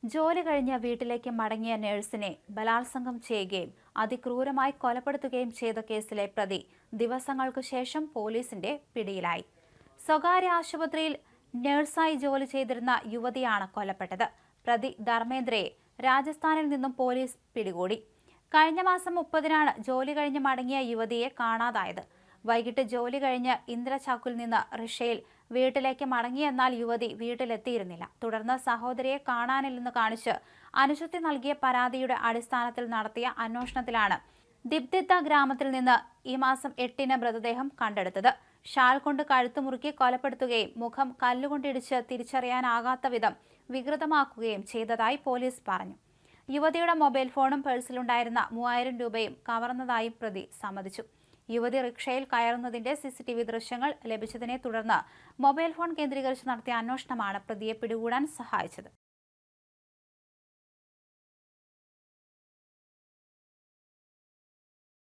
ജോലി കഴിഞ്ഞ് വീട്ടിലേക്ക് മടങ്ങിയ നഴ്സിനെ ബലാത്സംഗം ചെയ്യുകയും അതിക്രൂരമായി കൊലപ്പെടുത്തുകയും ചെയ്ത കേസിലെ പ്രതി ദിവസങ്ങൾക്കു ശേഷം പോലീസിന്റെ പിടിയിലായി. സ്വകാര്യ ആശുപത്രിയിൽ നഴ്സായി ജോലി ചെയ്തിരുന്ന യുവതിയാണ് കൊല്ലപ്പെട്ടത്. പ്രതി ധർമ്മേന്ദ്രയെ രാജസ്ഥാനിൽ നിന്നും പോലീസ് പിടികൂടി. കഴിഞ്ഞ മാസം 30-നാണ് ജോലി കഴിഞ്ഞ് മടങ്ങിയ യുവതിയെ കാണാതായത്. വൈകിട്ട് ജോലി കഴിഞ്ഞ് ഇന്ദ്രചാക്കിൽ നിന്ന് റിഷയിൽ വീട്ടിലേക്ക് മടങ്ങിയെന്നാൽ യുവതി വീട്ടിലെത്തിയിരുന്നില്ല. തുടർന്ന് സഹോദരിയെ കാണാനില്ലെന്ന് കാണിച്ച് അനുജത്തി നൽകിയ പരാതിയുടെ അടിസ്ഥാനത്തിൽ നടത്തിയ അന്വേഷണത്തിലാണ് ദിബ്ദിത്ത ഗ്രാമത്തിൽ നിന്ന് ഈ മാസം 8-ന് മൃതദേഹം കണ്ടെടുത്തത്. ഷാൾ കൊണ്ട് കഴുത്ത് മുറുക്കി കൊലപ്പെടുത്തുകയും മുഖം കല്ലുകൊണ്ടിടിച്ച് തിരിച്ചറിയാനാകാത്ത വിധം വികൃതമാക്കുകയും ചെയ്തതായി പോലീസ് പറഞ്ഞു. യുവതിയുടെ മൊബൈൽ ഫോണും പേഴ്സിലുണ്ടായിരുന്ന 3000 രൂപയും കവർന്നതായും പ്രതി സമ്മതിച്ചു. യുവതി റിക്ഷയിൽ കയറുന്നതിന്റെ CCTV ദൃശ്യങ്ങൾ ലഭിച്ചതിനെ തുടർന്ന് മൊബൈൽ ഫോൺ കേന്ദ്രീകരിച്ച് നടത്തിയ അന്വേഷണമാണ് പ്രതിയെ പിടികൂടാൻ സഹായിച്ചത്.